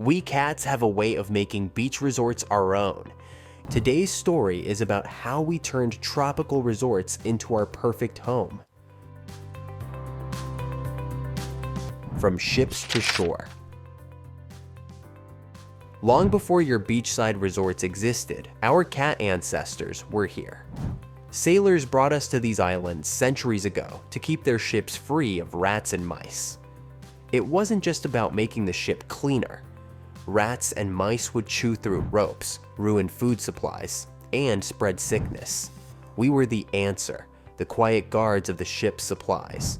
We cats have a way of making beach resorts our own. Today's story is about how we turned tropical resorts into our perfect home. From ships to shore. Long before your beachside resorts existed, our cat ancestors were here. Sailors brought us to these islands centuries ago to keep their ships free of rats and mice. It wasn't just about making the ship cleaner. Rats and mice would chew through ropes, ruin food supplies, and spread sickness. We were the answer, the quiet guards of the ship's supplies.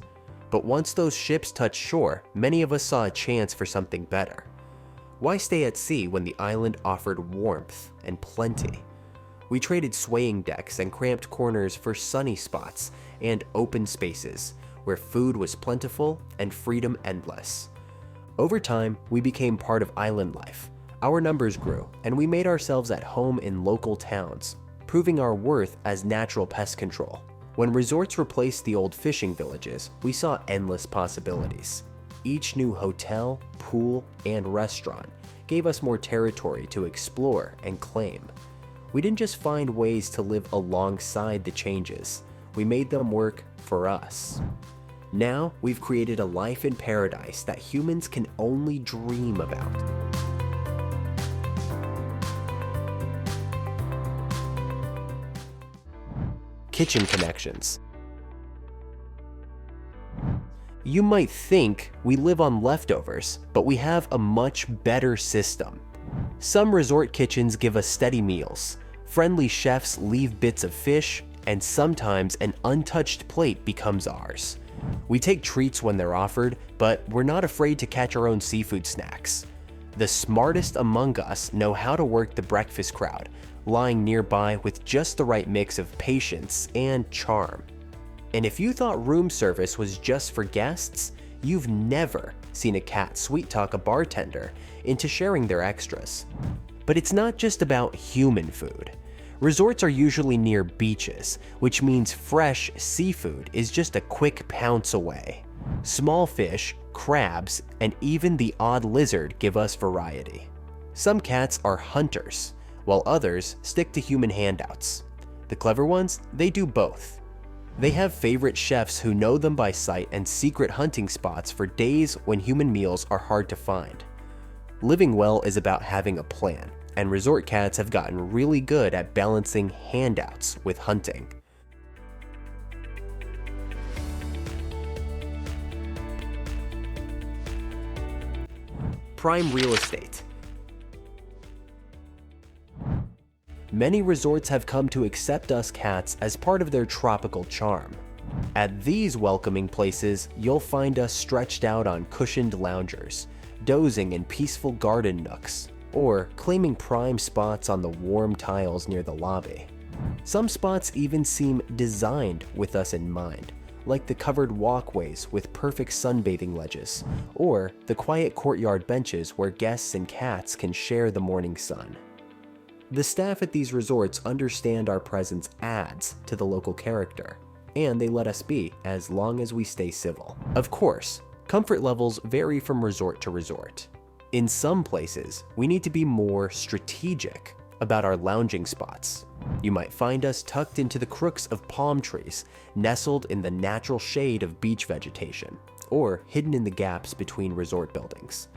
But once those ships touched shore, many of us saw a chance for something better. Why stay at sea when the island offered warmth and plenty? We traded swaying decks and cramped corners for sunny spots and open spaces where food was plentiful and freedom endless. Over time, we became part of island life. Our numbers grew, and we made ourselves at home in local towns, proving our worth as natural pest control. When resorts replaced the old fishing villages, we saw endless possibilities. Each new hotel, pool, and restaurant gave us more territory to explore and claim. We didn't just find ways to live alongside the changes, we made them work for us. Now, we've created a life in paradise that humans can only dream about. Kitchen connections. You might think we live on leftovers, but we have a much better system. Some resort kitchens give us steady meals. Friendly chefs leave bits of fish, and sometimes an untouched plate becomes ours. We take treats when they're offered, but we're not afraid to catch our own seafood snacks. The smartest among us know how to work the breakfast crowd, lying nearby with just the right mix of patience and charm. And if you thought room service was just for guests, you've never seen a cat sweet-talk a bartender into sharing their extras. But it's not just about human food. Resorts are usually near beaches, which means fresh seafood is just a quick pounce away. Small fish, crabs, and even the odd lizard give us variety. Some cats are hunters, while others stick to human handouts. The clever ones, they do both. They have favorite chefs who know them by sight and secret hunting spots for days when human meals are hard to find. Living well is about having a plan, and resort cats have gotten really good at balancing handouts with hunting. Prime real estate. Many resorts have come to accept us cats as part of their tropical charm. At these welcoming places, you'll find us stretched out on cushioned loungers, dozing in peaceful garden nooks, or claiming prime spots on the warm tiles near the lobby. Some spots even seem designed with us in mind, like the covered walkways with perfect sunbathing ledges, or the quiet courtyard benches where guests and cats can share the morning sun. The staff at these resorts understand our presence adds to the local character, and they let us be as long as we stay civil. Of course, comfort levels vary from resort to resort. In some places, we need to be more strategic about our lounging spots. You might find us tucked into the crooks of palm trees, nestled in the natural shade of beach vegetation, or hidden in the gaps between resort buildings.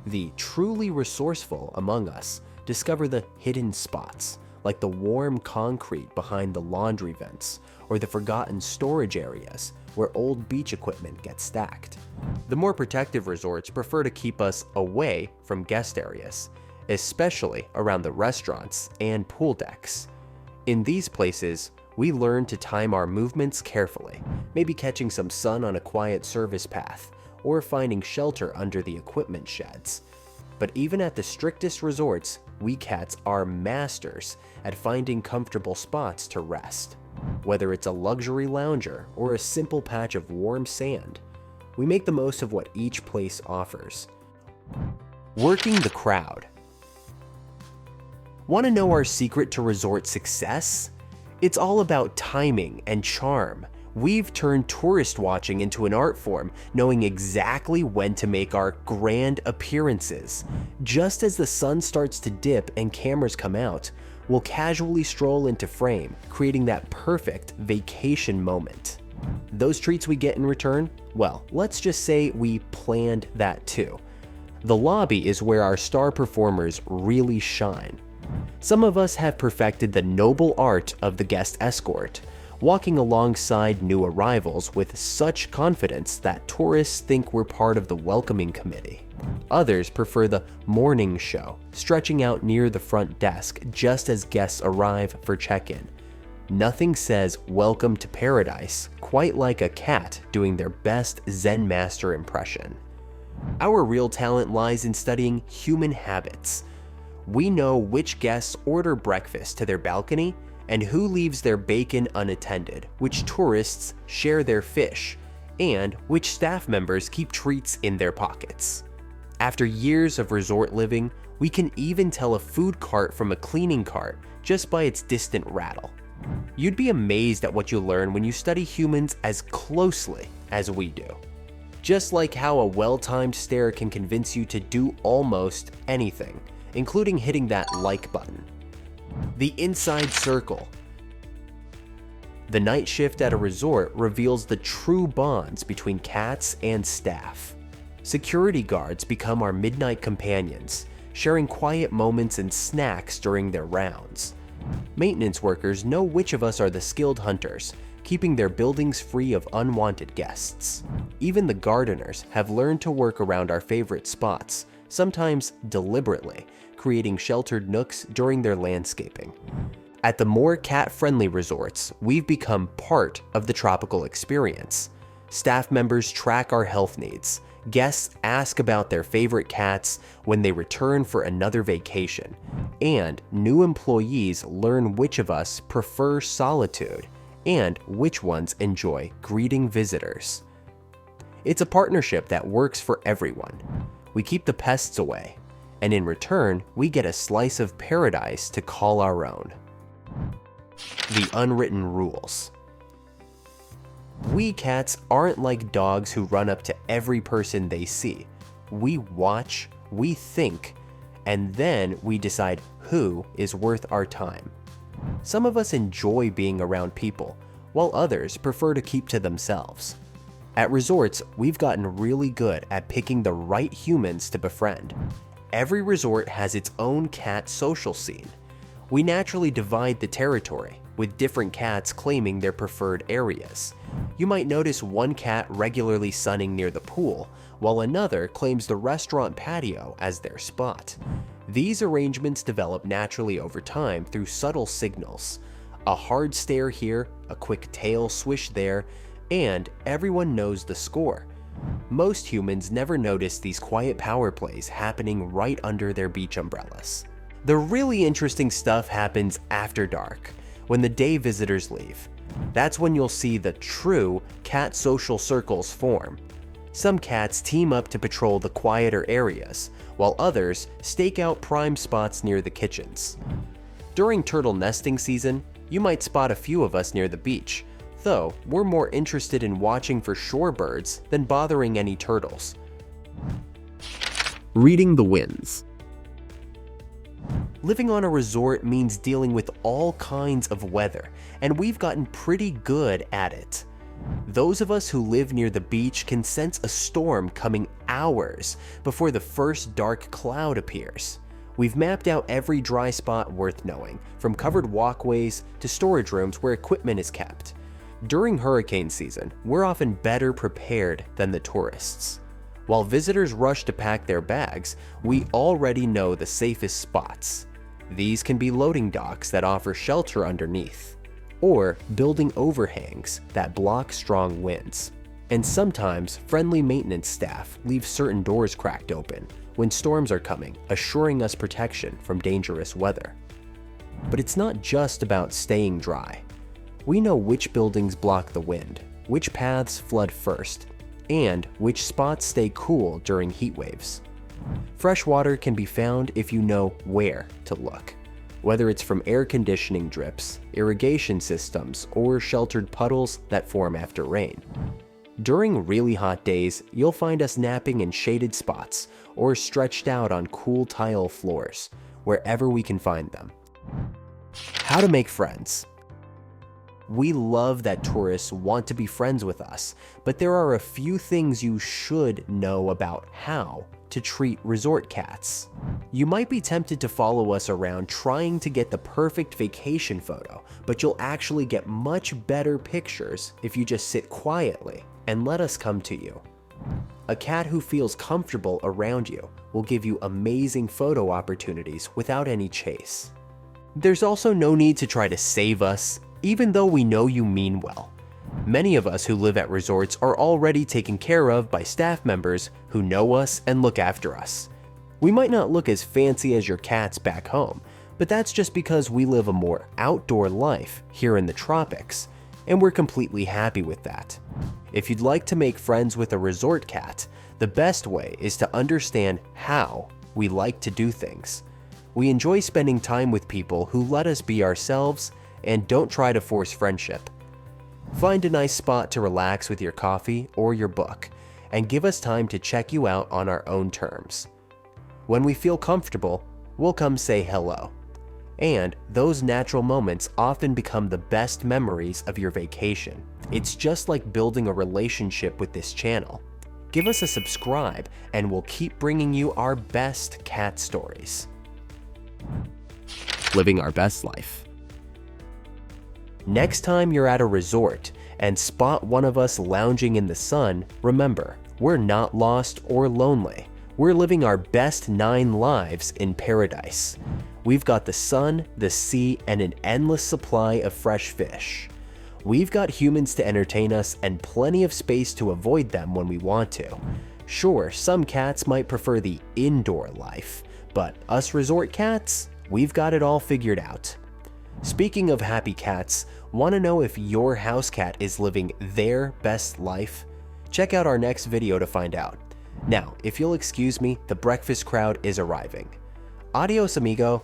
The truly resourceful among us discover the hidden spots, like the warm concrete behind the laundry vents, or the forgotten storage areas where old beach equipment gets stacked. The more protective resorts prefer to keep us away from guest areas, especially around the restaurants and pool decks. In these places, we learn to time our movements carefully, maybe catching some sun on a quiet service path, or finding shelter under the equipment sheds. But even at the strictest resorts, we cats are masters at finding comfortable spots to rest. Whether it's a luxury lounger or a simple patch of warm sand, we make the most of what each place offers. Working the crowd. Want to know our secret to resort success? It's all about timing and charm. We've turned tourist watching into an art form, knowing exactly when to make our grand appearances. Just as the sun starts to dip and cameras come out, we'll casually stroll into frame, creating that perfect vacation moment. Those treats we get in return? Well, let's just say we planned that too. The lobby is where our star performers really shine. Some of us have perfected the noble art of the guest escort, walking alongside new arrivals with such confidence that tourists think we're part of the welcoming committee. Others prefer the morning show, stretching out near the front desk just as guests arrive for check-in. Nothing says welcome to paradise quite like a cat doing their best Zen master impression. Our real talent lies in studying human habits. We know which guests order breakfast to their balcony and who leaves their bacon unattended, which tourists share their fish, and which staff members keep treats in their pockets. After years of resort living, we can even tell a food cart from a cleaning cart just by its distant rattle. You'd be amazed at what you learn when you study humans as closely as we do. Just like how a well-timed stare can convince you to do almost anything, including hitting that like button. The inside circle. The night shift at a resort reveals the true bonds between cats and staff. Security guards become our midnight companions, sharing quiet moments and snacks during their rounds. Maintenance workers know which of us are the skilled hunters, keeping their buildings free of unwanted guests. Even the gardeners have learned to work around our favorite spots, sometimes deliberately, creating sheltered nooks during their landscaping. At the more cat-friendly resorts, we've become part of the tropical experience. Staff members track our health needs. Guests ask about their favorite cats when they return for another vacation. And new employees learn which of us prefer solitude and which ones enjoy greeting visitors. It's a partnership that works for everyone. We keep the pests away, and in return, we get a slice of paradise to call our own. The unwritten rules. We cats aren't like dogs who run up to every person they see. We watch, we think, and then we decide who is worth our time. Some of us enjoy being around people, while others prefer to keep to themselves. At resorts, we've gotten really good at picking the right humans to befriend. Every resort has its own cat social scene. We naturally divide the territory, with different cats claiming their preferred areas. You might notice one cat regularly sunning near the pool, while another claims the restaurant patio as their spot. These arrangements develop naturally over time through subtle signals. A hard stare here, a quick tail swish there, and everyone knows the score. Most humans never notice these quiet power plays happening right under their beach umbrellas. The really interesting stuff happens after dark, when the day visitors leave. That's when you'll see the true cat social circles form. Some cats team up to patrol the quieter areas, while others stake out prime spots near the kitchens. During turtle nesting season, you might spot a few of us near the beach, though we're more interested in watching for shorebirds than bothering any turtles. Reading the winds. Living on a resort means dealing with all kinds of weather, and we've gotten pretty good at it. Those of us who live near the beach can sense a storm coming hours before the first dark cloud appears. We've mapped out every dry spot worth knowing, from covered walkways to storage rooms where equipment is kept. During hurricane season, we're often better prepared than the tourists. While visitors rush to pack their bags, we already know the safest spots. These can be loading docks that offer shelter underneath, or building overhangs that block strong winds. And sometimes friendly maintenance staff leave certain doors cracked open when storms are coming, assuring us protection from dangerous weather. But it's not just about staying dry. We know which buildings block the wind, which paths flood first, and which spots stay cool during heat waves. Fresh water can be found if you know where to look. whether it's from air conditioning drips, irrigation systems, or sheltered puddles that form after rain. During really hot days, you'll find us napping in shaded spots or stretched out on cool tile floors, wherever we can find them. How to make friends. We love that tourists want to be friends with us, but there are a few things you should know about how to treat resort cats. You might be tempted to follow us around trying to get the perfect vacation photo, but you'll actually get much better pictures if you just sit quietly and let us come to you. A cat who feels comfortable around you will give you amazing photo opportunities without any chase. There's also no need to try to save us, even though we know you mean well. Many of us who live at resorts are already taken care of by staff members who know us and look after us. We might not look as fancy as your cats back home, but that's just because we live a more outdoor life here in the tropics, and we're completely happy with that. If you'd like to make friends with a resort cat, the best way is to understand how we like to do things. We enjoy spending time with people who let us be ourselves and don't try to force friendship. Find a nice spot to relax with your coffee or your book, and give us time to check you out on our own terms. When we feel comfortable, we'll come say hello. And those natural moments often become the best memories of your vacation. It's just like building a relationship with this channel. Give us a subscribe and we'll keep bringing you our best cat stories. Living our best life. Next time you're at a resort and spot one of us lounging in the sun, remember, we're not lost or lonely. We're living our best 9 lives in paradise. We've got the sun, the sea, and an endless supply of fresh fish. We've got humans to entertain us and plenty of space to avoid them when we want to. Sure, some cats might prefer the indoor life, but us resort cats, we've got it all figured out. Speaking of happy cats, want to know if your house cat is living their best life? Check out our next video to find out. Now, if you'll excuse me, the breakfast crowd is arriving. Adios, amigo.